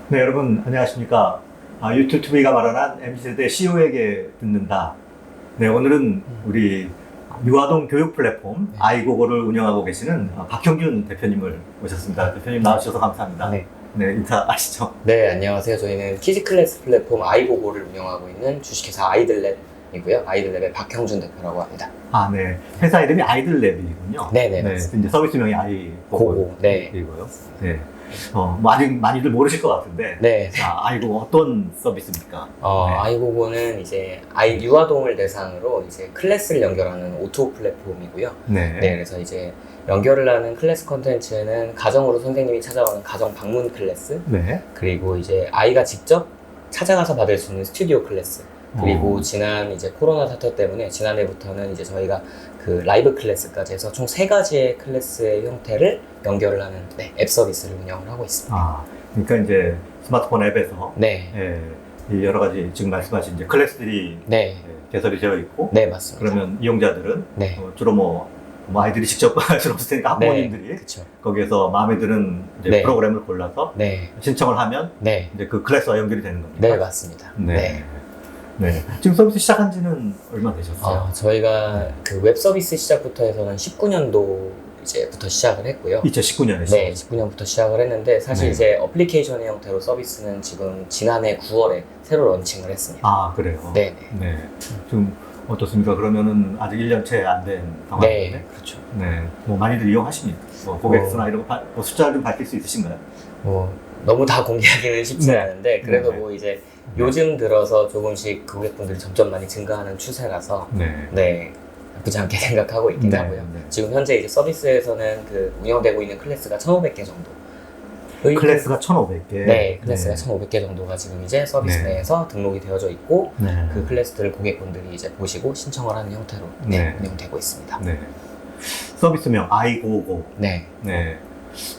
네, 여러분 안녕하십니까? 유튜브가 마련한 MZ세대 CEO에게 듣는다. 네, 오늘은 우리 유아동 교육 플랫폼 아이고고를 운영하고 계시는 박형준 대표님을 모셨습니다. 대표님 나와주셔서 감사합니다. 네. 네, 인사하시죠. 네, 안녕하세요. 저희는 키즈클래스 플랫폼 아이고고를 운영하고 있는 주식회사 아이들랩이고요. 아이들랩의 박형준 대표라고 합니다. 네. 회사 이름이 아이들랩이군요. 네네. 네, 이제 서비스명이 아이고고이고요. 네. 네. 뭐 아직 많이들 모르실 것 같은데. 네. 아이고고 어떤 서비스입니까? 네. 아이고고는 이제 유아동을 대상으로 이제 클래스를 연결하는 오토 플랫폼이고요. 네. 네, 그래서 이제 연결을 하는 클래스 콘텐츠는 가정으로 선생님이 찾아오는 가정 방문 클래스, 네. 그리고 이제 아이가 직접 찾아가서 받을 수 있는 스튜디오 클래스, 그리고 지난 이제 코로나 사태 때문에 지난해부터는 이제 저희가 그 라이브 클래스까지 해서 총 3가지의 클래스의 형태를 연결을 하는 앱 서비스를 운영을 하고 있습니다. 그러니까 이제 스마트폰 앱에서 네. 이 여러 가지 지금 말씀하신 이제 클래스들이 네. 개설이 되어 있고, 네, 맞습니다. 그러면 이용자들은 네. 주로 뭐 아이들이 직접 할 수는 없을 테니까 학부모님들이 그쵸. 거기에서 마음에 드는 이제 네. 프로그램을 골라서 네. 신청을 하면 네. 이제 그 클래스와 연결이 되는 겁니다. 네, 맞습니다. 네. 네. 지금 서비스 시작한 지는 얼마 되셨어요? 저희가 그 웹 서비스 시작부터 해서는 19년도 이제부터 시작을 했고요. 2019년에 네, 19년부터 시작을 했는데 사실 네. 이제 어플리케이션의 형태로 서비스는 지금 지난해 9월에 새로 론칭을 했습니다. 그래요? 네. 네. 지금 어떻습니까? 그러면은 아직 1년 채 안 된 상황인데. 네, 그렇죠. 네. 뭐 많이들 이용하십니까? 고객 수나 이런 거 숫자를 좀 밝힐 수 있으신가요? 너무 다 공개하기는 쉽지 네. 않은데 그래도 네. 뭐 이제 요즘 들어서 조금씩 고객분들이 점점 많이 증가하는 추세라서 네. 나쁘지 않게 생각하고 있긴 네, 하고요. 네. 지금 현재 이제 서비스에서는 그 운영되고 있는 클래스가 1,500개 정도. 클래스가 1,500개. 네, 클래스가 1,500개 정도가 지금 이제 서비스 네. 내에서 등록이 되어져 있고 네. 그 클래스들을 고객분들이 이제 보시고 신청을 하는 형태로 네. 운영되고 있습니다. 네. 서비스명 아이고고. 네. 네.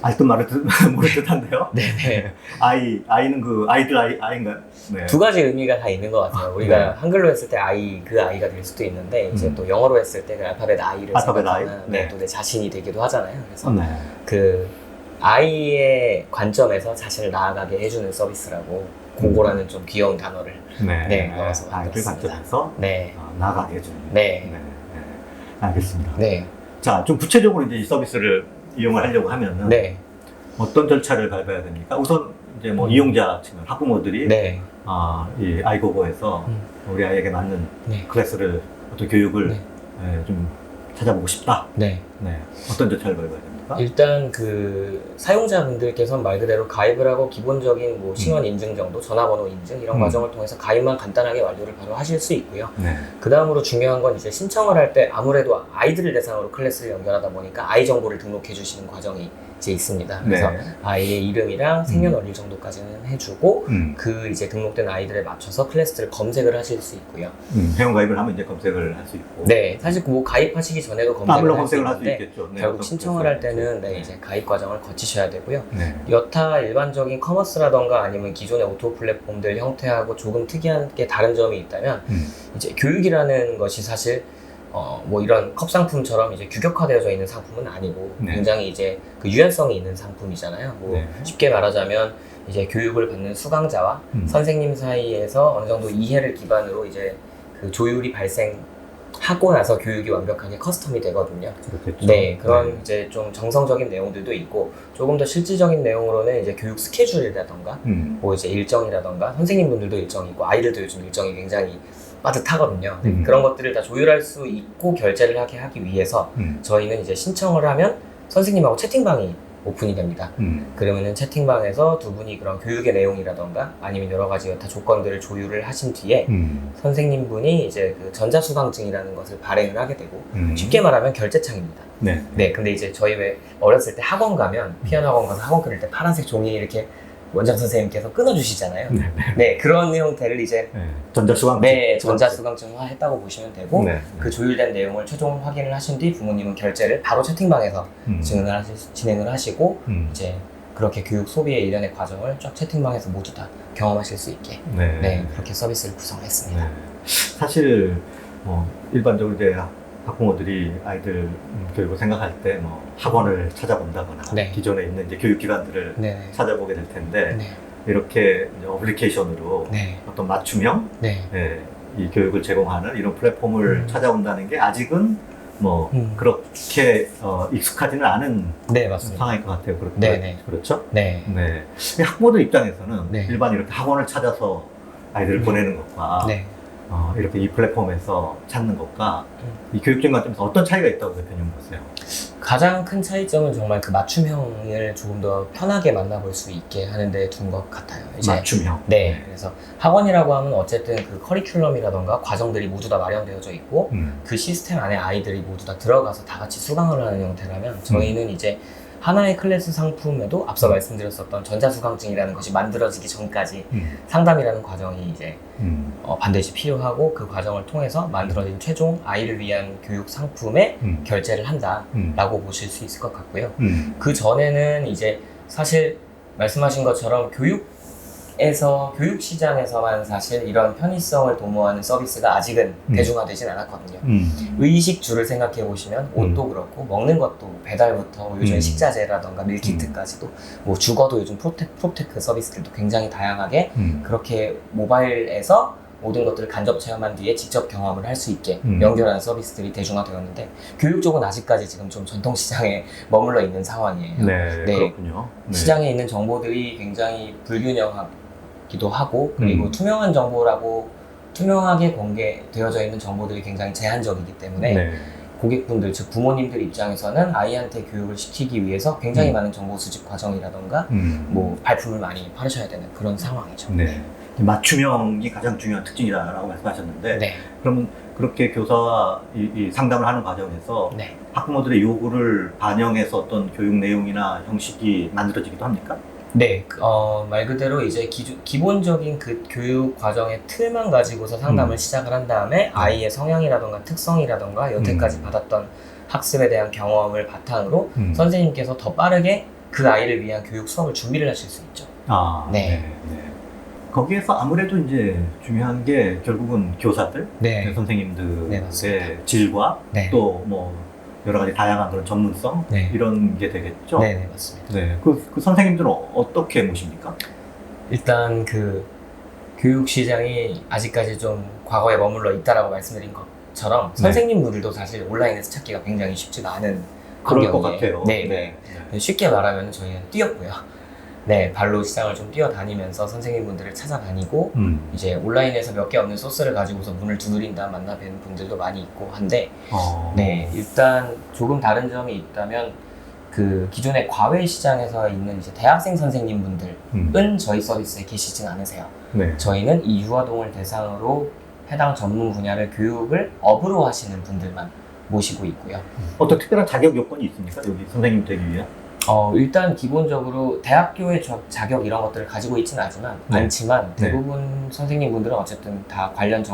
알듯 말듯 모를 듯한데요. 네. 아이는 그 아이들 아이인가요? 네. 두 가지 의미가 다 있는 것 같아요. 우리가 네. 한글로 했을 때 아이, 그 아이가 될 수도 있는데 이제 또 영어로 했을 때 그 알파벳 I를 알파벳 생각하면 I? 네. 또 내 자신이 되기도 하잖아요. 그래서 네. 그 아이의 관점에서 자신을 나아가게 해주는 서비스라고 고고라는 좀 귀여운 단어를 넣어서 아이들 만들었습니다. 관점에서 네. 나가게 해주는. 네. 알겠습니다. 네. 자, 좀 구체적으로 이제 이 서비스를 이용을 하려고 하면은 네. 어떤 절차를 밟아야 됩니까? 우선 이제 뭐 이용자 측은 학부모들이 네. 이 아이고고에서 우리 아이에게 맞는 네. 클래스를 어떤 교육을 네. 좀 찾아보고 싶다. 네. 네. 어떤 절차를 밟아야 됩니까? 일단 그 사용자분들께서는 말 그대로 가입을 하고 기본적인 뭐 신원 인증 정도, 전화번호 인증 이런 과정을 통해서 가입만 간단하게 완료를 바로 하실 수 있고요. 네. 그 다음으로 중요한 건 이제 신청을 할 때 아무래도 아이들을 대상으로 클래스를 연결하다 보니까 아이 정보를 등록해 주시는 과정이 이제 있습니다. 그래서 네. 아이의 이름이랑 생년월일 정도까지는 해주고 그 이제 등록된 아이들에 맞춰서 클래스를 검색을 하실 수 있고요. 회원 가입을 하면 이제 검색을 할 수 있고. 네, 사실 뭐 가입하시기 전에도 물론 검색을 할 수 검색을 할 수 있는데 있겠죠. 네, 결국 어떤 신청을 할 클래스를 때는 할지. 이제 가입 과정을 거치셔야 되고요. 네. 여타 일반적인 커머스라던가 아니면 기존의 오토 플랫폼들 형태하고 조금 특이한 게 다른 점이 있다면 이제 교육이라는 것이 사실 뭐 이런 컵 상품처럼 이제 규격화되어져 있는 상품은 아니고 네. 굉장히 이제 그 유연성이 있는 상품이잖아요. 뭐 네. 쉽게 말하자면 이제 교육을 받는 수강자와 선생님 사이에서 어느 정도 이해를 기반으로 이제 그 조율이 발생하고 나서 교육이 완벽하게 커스텀이 되거든요. 그렇겠죠. 네, 그런 이제 좀 정성적인 내용들도 있고 조금 더 실질적인 내용으로는 이제 교육 스케줄이라던가 뭐 이제 일정이라던가 선생님분들도 일정이 있고 아이들도 요즘 일정이 굉장히 빠듯하거든요. 그런 것들을 다 조율할 수 있고 결제를 하기 위해서 저희는 이제 신청을 하면 선생님하고 채팅방이 오픈이 됩니다. 그러면은 채팅방에서 두 분이 그런 교육의 내용이라던가 아니면 여러 가지 여타 조건들을 조율을 하신 뒤에 선생님분이 이제 그 전자수강증이라는 것을 발행을 하게 되고 쉽게 말하면 결제창입니다. 네. 네, 근데 이제 저희 왜 어렸을 때 학원 가면 피아노 학원 가서 학원 끊을 때 파란색 종이 이렇게 원장 선생님께서 끊어주시잖아요. 네, 그런 형태를 이제 전자수강. 네, 전자수강증화 했다고 보시면 되고 네. 그 조율된 내용을 최종 확인을 하신 뒤 부모님은 결제를 바로 채팅방에서 진행을 하시고 이제 그렇게 교육 소비의 일련의 과정을 쫙 채팅방에서 모두 다 경험하실 수 있게 그렇게 서비스를 구성했습니다. 네. 사실 일반적으로 이제 학부모들이 아이들 교육을 생각할 때 뭐 학원을 찾아본다거나 네. 기존에 있는 이제 교육기관들을 네. 찾아보게 될 텐데 네. 이렇게 이제 어플리케이션으로 네. 어떤 맞춤형 네. 예, 이 교육을 제공하는 이런 플랫폼을 찾아온다는 게 아직은 뭐 그렇게 익숙하지는 않은 네, 맞습니다. 상황일 것 같아요. 네네. 그렇죠? 네. 네. 학부모들 입장에서는 네. 일반 이렇게 학원을 찾아서 아이들을 보내는 것과 네. 이렇게 이 플랫폼에서 찾는 것과 이 교육적인 관점에서 어떤 차이가 있다고 대표님 보세요? 가장 큰 차이점은 정말 그 맞춤형을 조금 더 편하게 만나볼 수 있게 하는 데 둔 것 같아요. 이제 맞춤형. 네. 그래서 학원이라고 하면 어쨌든 그 커리큘럼이라던가 과정들이 모두 다 마련되어져 있고 그 시스템 안에 아이들이 모두 다 들어가서 다 같이 수강을 하는 형태라면 저희는 이제 하나의 클래스 상품에도 앞서 말씀드렸었던 전자수강증이라는 것이 만들어지기 전까지 상담이라는 과정이 이제 반드시 필요하고 그 과정을 통해서 만들어진 최종 아이를 위한 교육 상품에 결제를 한다라고 보실 수 있을 것 같고요. 그 전에는 이제 사실 말씀하신 것처럼 교육 시장에서만 사실 이런 편의성을 도모하는 서비스가 아직은 대중화되진 않았거든요. 의식주를 생각해 보시면 옷도 그렇고 먹는 것도 배달부터 요즘 식자재라던가 밀키트까지도 뭐 주거도 요즘 프로테크 서비스들도 굉장히 다양하게 그렇게 모바일에서 모든 것들을 간접 체험한 뒤에 직접 경험을 할 수 있게 연결하는 서비스들이 대중화되었는데 교육 쪽은 아직까지 지금 좀 전통 시장에 머물러 있는 상황이에요. 네, 그렇군요. 네. 시장에 있는 정보들이 굉장히 불균형하기도 하고 그리고 투명한 정보라고 투명하게 공개되어져 있는 정보들이 굉장히 제한적이기 때문에 네. 고객분들, 즉 부모님들 입장에서는 아이한테 교육을 시키기 위해서 굉장히 많은 정보 수집 과정이라던가 뭐 발품을 많이 팔으셔야 되는 그런 상황이죠. 네. 맞춤형이 가장 중요한 특징이라고 말씀하셨는데 네. 그러면 그렇게 교사와 이 상담을 하는 과정에서 네. 학부모들의 요구를 반영해서 어떤 교육 내용이나 형식이 만들어지기도 합니까? 네, 말 그대로 이제 기본적인 그 교육 과정의 틀만 가지고서 상담을 시작을 한 다음에 아이의 성향이라던가 특성이라던가 여태까지 받았던 학습에 대한 경험을 바탕으로 선생님께서 더 빠르게 그 아이를 위한 교육 수업을 준비를 하실 수 있죠. 네. 거기에서 아무래도 이제 중요한 게 결국은 교사들, 네. 선생님들의 네, 질과 네. 또 뭐 여러 가지 다양한 그런 전문성 네. 이런 게 되겠죠. 네, 맞습니다. 네, 그 선생님들은 어떻게 모십니까? 일단 그 교육 시장이 아직까지 좀 과거에 머물러 있다라고 말씀드린 것처럼 선생님들도 사실 온라인에서 찾기가 굉장히 쉽지가 않은 그럴 것 환경이에요. 같아요. 네. 쉽게 말하면 저희는 뛰었고요. 네, 발로 시장을 좀 뛰어다니면서 선생님분들을 찾아다니고 이제 온라인에서 몇 개 없는 소스를 가지고서 문을 두드린다 만나 뵈는 분들도 많이 있고 한데 네, 일단 조금 다른 점이 있다면 그 기존의 과외 시장에서 있는 이제 대학생 선생님분들은 저희 서비스에 계시진 않으세요. 네. 저희는 이 유아동을 대상으로 해당 전문 분야를 교육을 업으로 하시는 분들만 모시고 있고요. 어떤 특별한 자격 요건이 있습니까? 여기 선생님 되기 위한? 일단 기본적으로 대학교의 자격 이런 것들을 가지고 있지는 않지만 대부분 선생님분들은 어쨌든 다 관련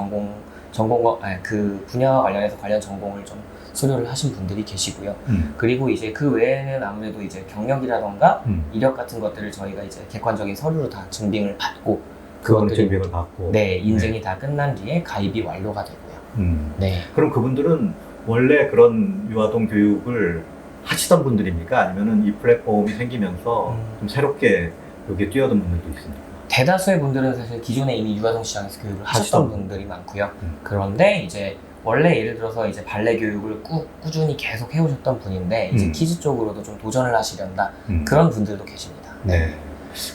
그 분야와 관련해서 관련 전공을 좀 수료를 하신 분들이 계시고요. 그리고 이제 그 외에는 아무래도 이제 경력이라던가 이력 같은 것들을 저희가 이제 객관적인 서류로 다 증빙을 받고 그것들이 증빙을 받고 인증이 다 끝난 뒤에 가입이 완료가 되고요. 네. 그럼 그분들은 원래 그런 유아동 교육을 하시던 분들입니까? 아니면은 이 플랫폼이 생기면서 좀 새롭게 여기에 뛰어든 분들도 있습니까? 대다수의 분들은 사실 기존에 이미 유아동 시장에서 교육을 하셨던 분들이 많고요. 그런데 이제 원래 예를 들어서 이제 발레 교육을 꾸준히 계속 해오셨던 분인데 이제 키즈 쪽으로도 좀 도전을 하시련다 그런 분들도 계십니다. 네.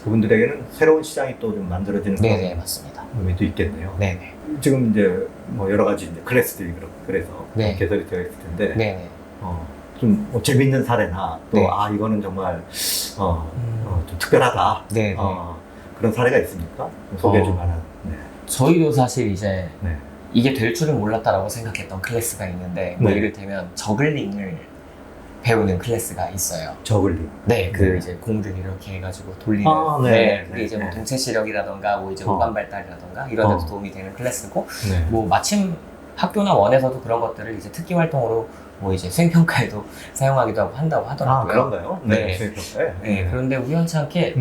그분들에게는 새로운 시장이 또 좀 만들어지는 네, 맞습니다. 의미도 있겠네요. 네. 지금 이제 뭐 여러 가지 이제 클래스들이 그래서 개설이 되어 있을 텐데 네. 좀 뭐 재밌는 사례나 또 이거는 정말 좀 특별하다. 네. 그런 사례가 있습니까? 소개해 줄 만한. 네. 저희도 사실 이제 이게 될 줄은 몰랐다라고 생각했던 클래스가 있는데 뭐 이를테면 저글링을 배우는 클래스가 있어요. 저글링. 네, 이제 공들 이렇게 해가지고 돌리는. 그게 이제 뭐 동체 시력이라던가 뭐 이제 오감 발달이라던가 이런 데도 도움이 되는 클래스고 뭐 마침 학교나 원에서도 그런 것들을 이제 특기 활동으로 뭐 이제 수행평가에도 사용하기도 한다고 하더라고요. 그런가요? 네. 수행평가에? 그런데 우연찮게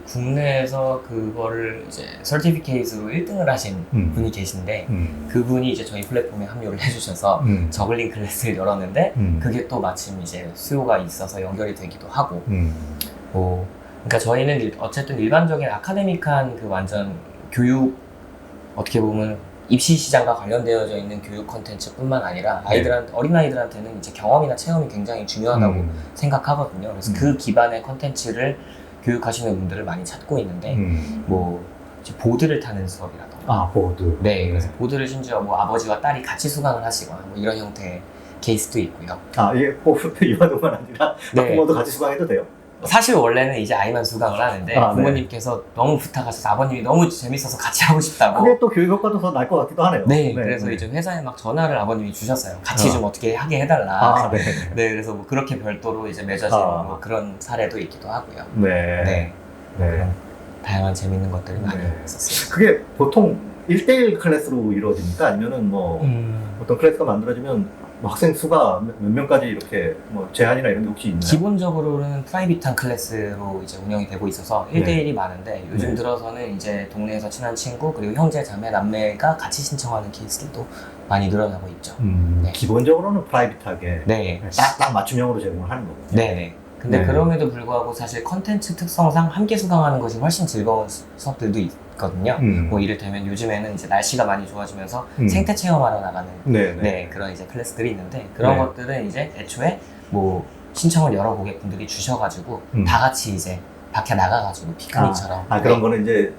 국내에서 그거를 이제 서티피케이트로 1등을 하신 분이 계신데 그분이 이제 저희 플랫폼에 합류를 해주셔서 저글링 클래스를 열었는데 그게 또 마침 이제 수요가 있어서 연결이 되기도 하고 뭐 그러니까 저희는 어쨌든 일반적인 아카데믹한 그 완전 교육, 어떻게 보면 입시 시장과 관련되어져 있는 교육 콘텐츠뿐만 아니라 아이들한테, 어린아이들한테는 이제 경험이나 체험이 굉장히 중요하다고 생각하거든요. 그래서 그 기반의 콘텐츠를 교육하시는 분들을 많이 찾고 있는데 뭐 이제 보드를 타는 수업이라던가 보드. 네, 그래서 보드를 심지어 뭐 아버지와 딸이 같이 수강을 하시거나 뭐 이런 형태의 케이스도 있고요. 이게 유아동만 아니라 네. 부모도 같이 수강해도 돼요? 사실 원래는 이제 아이만 수강을 하는데 부모님께서 너무 부탁하셔서 아버님이 너무 재밌어서 같이 하고 싶다고. 그게 또 교육 효과도 더 날 것 같기도 하네요. 네, 그래서 이제 회사에 막 전화를 아버님이 주셨어요. 같이 좀 어떻게 하게 해달라. 네, 그래서 뭐 그렇게 별도로 이제 맺어진 뭐 그런 사례도 있기도 하고요. 네. 그런 다양한 재밌는 것들이 많이 있었어요. 그게 보통 1대1 클래스로 이루어집니까? 아니면은 뭐 어떤 클래스가 만들어지면 뭐 학생 수가 몇 명까지 이렇게 뭐 제한이나 이런 게 혹시 있나요? 기본적으로는 프라이빗한 클래스로 이제 운영이 되고 있어서 1대1이 많은데 요즘 들어서는 이제 동네에서 친한 친구 그리고 형제, 자매, 남매가 같이 신청하는 케이스들도 많이 늘어나고 있죠. 기본적으로는 프라이빗하게 딱 맞춤형으로 제공을 하는 거군요. 네네. 근데 그럼에도 불구하고 사실 컨텐츠 특성상 함께 수강하는 것이 훨씬 즐거운 수업들도 있거든요. 뭐 이를테면 요즘에는 이제 날씨가 많이 좋아지면서 생태 체험하러 나가는 그런 이제 클래스들이 있는데 그런 것들은 이제 애초에 뭐 신청을 여러 고객분들이 주셔가지고 다 같이 이제 밖에 나가가지고 피크닉처럼 그런 거는 이제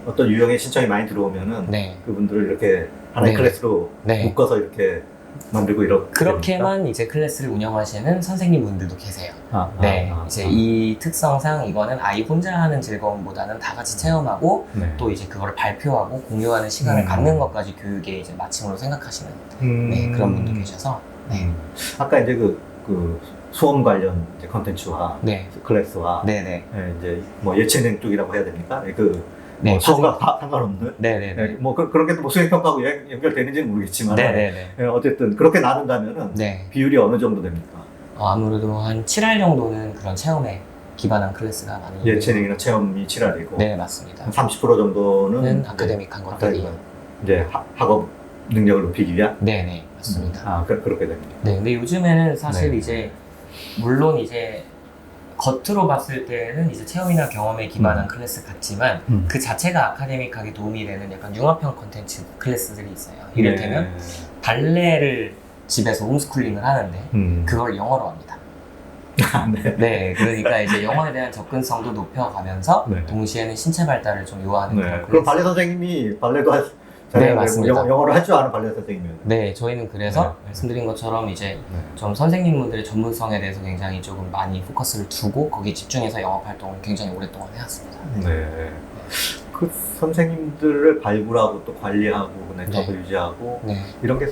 어떤 유형의 신청이 많이 들어오면은 그분들을 이렇게 하나의 클래스로 묶어서 이렇게 만들고 그렇게만 됩니까? 이제 클래스를 운영하시는 선생님분들도 계세요. 이제 이 특성상 이거는 아이 혼자 하는 즐거움보다는 다 같이 체험하고 또 이제 그걸 발표하고 공유하는 시간을 갖는 것까지 교육의 이제 마침으로 생각하시는 그런 분도 계셔서 아까 이제 그 수험 관련 이제 컨텐츠와 클래스와 이제 뭐 예체능 쪽이라고 해야 됩니까? 수험과 상관없는 뭐 그런 게 뭐 수행평가하고 연결되는지는 모르겠지만 어쨌든 그렇게 나눈다면은 비율이 어느 정도 됩니까? 아무래도 한 7할 정도는 그런 체험에 기반한 클래스가 많이 예체능이나 체험이 7할이고 네 맞습니다. 30% 정도는 아카데믹한 것들이 이제 학업 능력을 높이기 위한 네네 맞습니다. 그렇게 됩니다. 근데 요즘에는 사실 이제 물론 이제 겉으로 봤을 때는 이제 체험이나 경험에 기반한 클래스 같지만 그 자체가 아카데믹하게 도움이 되는 약간 융합형 콘텐츠 클래스들이 있어요. 이를테면 발레를 집에서 홈스쿨링을 하는데 그걸 영어로 합니다. 그러니까 이제 영어에 대한 접근성도 높여가면서 동시에는 신체 발달을 좀 요하는 그런 그럼 발레 선생님이 발레도 맞습니다. 영어를 할 줄 아는 발레 선생님이요. 저희는 그래서 말씀드린 것처럼 이제 좀 선생님분들의 전문성에 대해서 굉장히 조금 많이 포커스를 두고 거기에 집중해서 영업 활동을 굉장히 오랫동안 해왔습니다. 그 선생님들을 발굴하고 또 관리하고 네트워크 유지하고 이런 게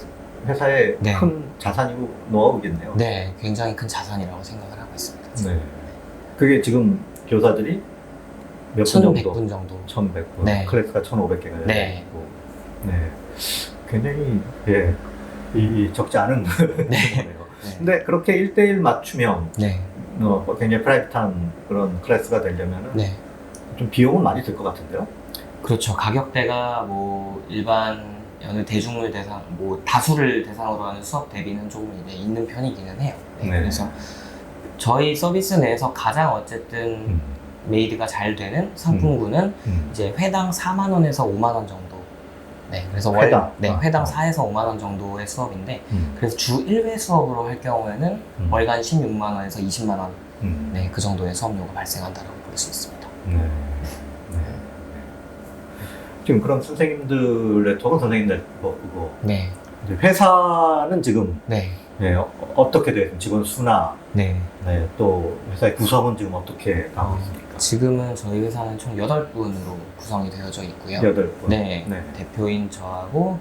회사의 큰 자산이고 노하우겠네요. 굉장히 큰 자산이라고 생각을 하고 있습니다. 그게 지금 교사들이 몇 분 정도? 1,100분 정도. 1,100분. 클래스가 1,500개가 있고. 굉장히 이 적지 않은 거네요. 근데 그렇게 1대1 맞춤형 굉장히 프라이빗한 그런 클래스가 되려면은 좀 비용은 많이 들 것 같은데요? 그렇죠. 가격대가 뭐 일반 어느 대중을 대상, 뭐 다수를 대상으로 하는 수업 대비는 조금 이제 있는 편이기는 해요. 그래서 저희 서비스 내에서 가장 어쨌든 메이드가 잘 되는 상품군은 이제 회당 4만 원에서 5만 원 정도. 그래서 회당 4에서 5만 원 정도의 수업인데 그래서 주 1회 수업으로 할 경우에는 월간 16만 원에서 20만 원 그 정도의 수업료가 발생한다고 볼 수 있습니다. 지금 그런 선생님들의 토론 선생님들 보고 회사는 지금 어떻게 돼요? 직원 수나 또 회사의 구성은 지금 어떻게 가고 있습니까? 지금은 저희 회사는 총 8분으로 구성이 되어져 있고요. 8분. 대표인 저하고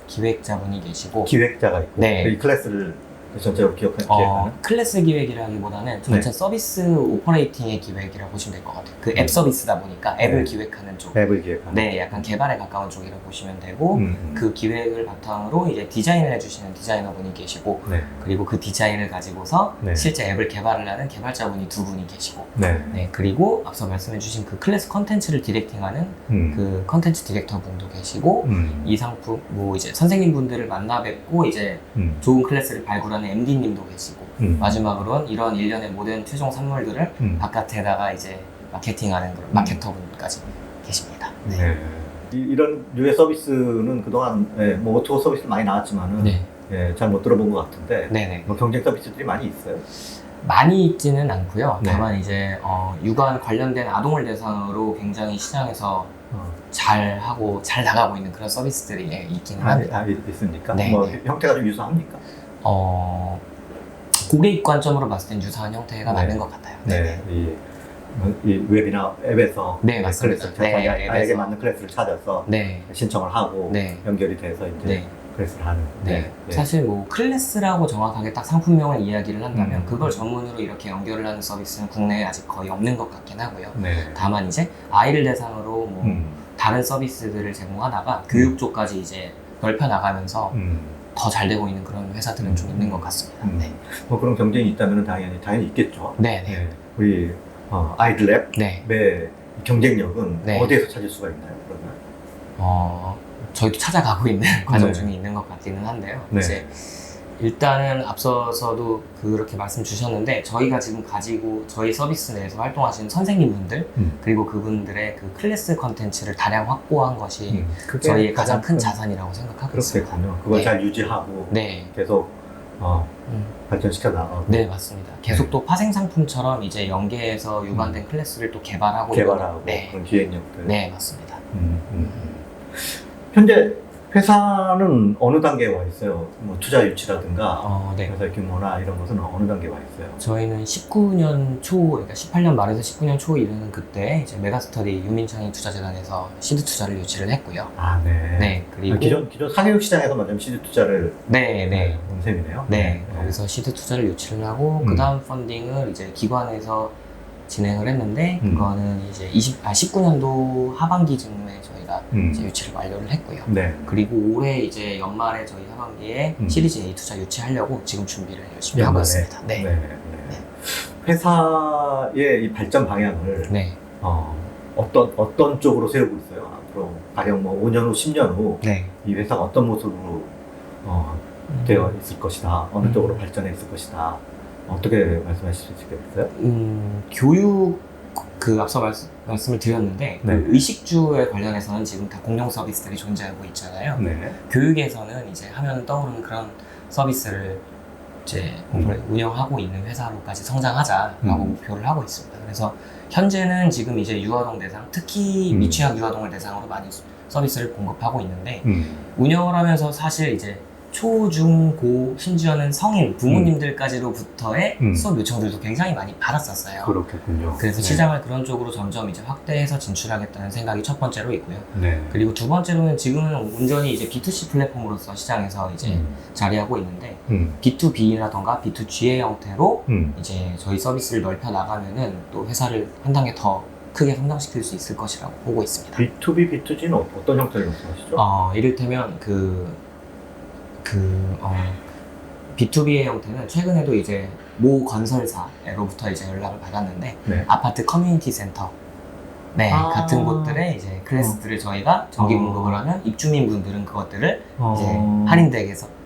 기획자분이 계시고 기획자가 있고 이 클래스를 전체로 기획하는? 클래스 기획이라기보다는 전체 서비스 오퍼레이팅의 기획이라고 보시면 될 것 같아요. 그 앱 서비스다 보니까 앱을 기획하는 쪽. 앱을 기획하는. 약간 개발에 가까운 쪽이라고 보시면 되고 그 기획을 바탕으로 이제 디자인을 해주시는 디자이너분이 계시고 그리고 그 디자인을 가지고서 실제 앱을 개발을 하는 개발자분이 2분이 계시고 그리고 앞서 말씀해주신 그 클래스 컨텐츠를 디렉팅하는 그 컨텐츠 디렉터 분도 계시고 이 상품 뭐 이제 선생님분들을 만나 뵙고 이제 좋은 클래스를 발굴하는 MD님도 계시고 마지막으로는 이런 일련의 모든 최종 산물들을 바깥에다가 이제 마케팅하는 그런 마케터분까지 계십니다. 네. 이런 류의 서비스는 그동안 뭐 오토 서비스 많이 나왔지만은 네. 잘 못 들어본 것 같은데 네네. 뭐 경쟁 서비스들이 많이 있어요. 많이 있지는 않고요. 네. 다만 이제 육아와 관련된 아동을 대상으로 굉장히 시장에서 잘 나가고 있는 그런 서비스들이 있기는 합니다. 있습니까? 네, 뭐 네. 형태가 좀 유사합니까? 고객 관점으로 봤을 땐 유사한 형태가 네. 맞는 것 같아요. 네. 이 웹이나 앱에서 네, 맞습니다. 클래스를 네, 아이에게 앱에서. 맞는 클래스를 찾아서 네. 신청을 하고 네. 연결이 돼서 이제 네. 클래스를 하는. 네. 사실 뭐 클래스라고 정확하게 딱 상품명을 이야기를 한다면 그걸 전문으로 이렇게 연결을 하는 서비스는 국내에 아직 거의 없는 것 같긴 하고요. 네. 다만 이제 아이를 대상으로 뭐 다른 서비스들을 제공하다가 교육 쪽까지 이제 넓혀 나가면서 더 잘 되고 있는 그런 회사들은 좀 있는 것 같습니다. 네. 뭐 그런 경쟁이 있다면 당연히 있겠죠. 네, 네. 우리 아이들랩의 네. 경쟁력은 네. 어디에서 찾을 수가 있나요? 그러면? 저희도 찾아가고 있는 과정 중에 있는 것 같기는 한데요. 네. 이제 일단은 앞서서도 그렇게 말씀 주셨는데 저희가 지금 가지고 저희 서비스 내에서 활동하시는 선생님분들 그리고 그분들의 그 클래스 컨텐츠를 다량 확보한 것이 그게 저희의 가장 큰 자산이라고 생각하고 있습니다. 그렇겠군요. 그걸 네. 잘 유지하고 네. 계속 발전시켜 나가고. 네, 맞습니다. 계속 또 파생 상품처럼 이제 연계해서 유관된 클래스를 또 개발하고 네. 그런 기획력들. 네, 맞습니다. 현재 회사는 어느 단계에 와 있어요? 뭐 투자 유치라든가 네. 회사 규모나 이런 것은 어느 단계에 와 있어요? 저희는 19년 초, 그러니까 18년 말에서 19년 초 이르는 그때 이제 메가스터디 유민창의 투자재단에서 시드 투자를 유치를 했고요. 아, 네. 네, 그리고 기존 사교육 시장에서 먼저 시드 투자를 네. 온 셈이네요. 네, 거기서 시드 투자를 유치를 하고 그 다음 펀딩을 이제 기관에서 진행을 했는데 그거는 이제 19년도 하반기쯤에 저희가 이제 유치를 완료를 했고요. 네. 그리고 올해 이제 연말에 저희 하반기에 시리즈 A 투자 유치하려고 지금 준비를 열심히 하고 있습니다. 네. 회사의 이 발전 방향을 어떤 쪽으로 세우고 있어요? 앞으로 가령 뭐 5년 후, 10년 후 이 회사가 어떤 모습으로 되어 있을 것이다. 어느 쪽으로 발전해 있을 것이다. 어떻게 말씀하실 수 있겠어요? 교육 앞서 말씀을 드렸는데 네. 그 의식주에 관련해서는 지금 다 공용 서비스들이 존재하고 있잖아요. 네. 교육에서는 이제 하면 떠오르는 그런 서비스를 이제 운영하고 있는 회사로까지 성장하자라고 목표를 하고 있습니다. 그래서 현재는 지금 이제 유아동 대상, 특히 미취학 유아동을 대상으로 많이 서비스를 공급하고 있는데 운영을 하면서 사실 이제 초, 중, 고, 심지어는 성인, 부모님들까지로부터의 수업 요청들도 굉장히 많이 받았었어요. 그렇겠군요. 그래서 시장을 그런 쪽으로 점점 이제 확대해서 진출하겠다는 생각이 첫 번째로 있고요. 네. 그리고 두 번째로는 지금은 온전히 이제 B2C 플랫폼으로서 시장에서 이제 자리하고 있는데 B2B라던가 B2G의 형태로 이제 저희 서비스를 넓혀 나가면은 또 회사를 한 단계 더 크게 성장시킬 수 있을 것이라고 보고 있습니다. B2B, B2G는 어떤 형태를 말씀하시죠? 이를테면 B2B의 형태는 최근에도 이제 모 건설사로부터 이제 연락을 받았는데 아파트 커뮤니티 센터 같은 곳들에 이제 클래스들을 저희가 정기 공급을 하면 입주민분들은 그것들을 이제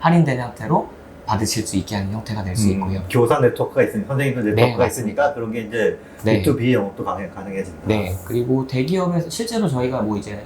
할인된 형태로 받으실 수 있게 하는 형태가 될 수 있고요. 교사 네트워크가 있으니까, 선생님들 네트워크가 있으니까 그런 게 이제 B2B 영업도 가능해진다. 네. 그리고 대기업에서 실제로 저희가 뭐 이제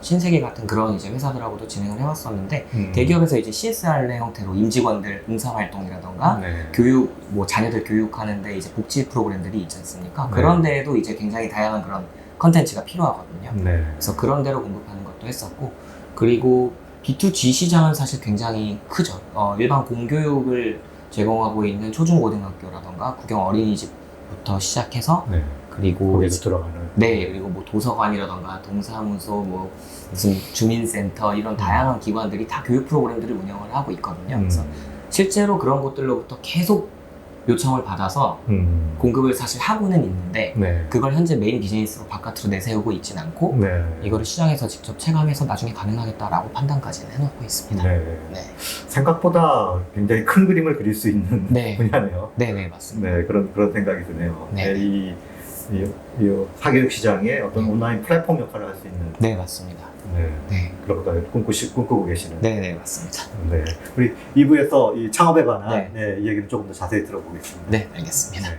신세계 같은 그런 이제 회사들하고도 진행을 해왔었는데 대기업에서 이제 CSR 형태로 임직원들 봉사활동이라던가 교육, 뭐 자녀들 교육하는데 이제 복지 프로그램들이 있지 않습니까? 그런 데에도 이제 굉장히 다양한 그런 컨텐츠가 필요하거든요. 그래서 그런 데로 공급하는 것도 했었고, 그리고 B2G 시장은 사실 굉장히 크죠. 일반 공교육을 제공하고 있는 초중고등학교라던가 국영 어린이집부터 시작해서 그리고 거기서 들어가는. 그리고 뭐 도서관이라던가 동사무소, 뭐 무슨 주민센터 이런 다양한 기관들이 다 교육 프로그램들을 운영을 하고 있거든요. 그래서 실제로 그런 곳들로부터 계속 요청을 받아서 공급을 사실 하고는 있는데 그걸 현재 메인 비즈니스로 바깥으로 내세우고 있진 않고 이거를 시장에서 직접 체감해서 나중에 가능하겠다라고 판단까지는 해놓고 있습니다. 생각보다 굉장히 큰 그림을 그릴 수 있는 분야네요. 네, 맞습니다. 그런 생각이 드네요. 이 사교육 시장에 어떤 온라인 플랫폼 역할을 할 수 있는. 네, 맞습니다. 그러다 꿈꾸고 계시는. 네, 맞습니다. 우리 2부에서 이 창업에 관한 이 얘기를 조금 더 자세히 들어보겠습니다. 네, 알겠습니다.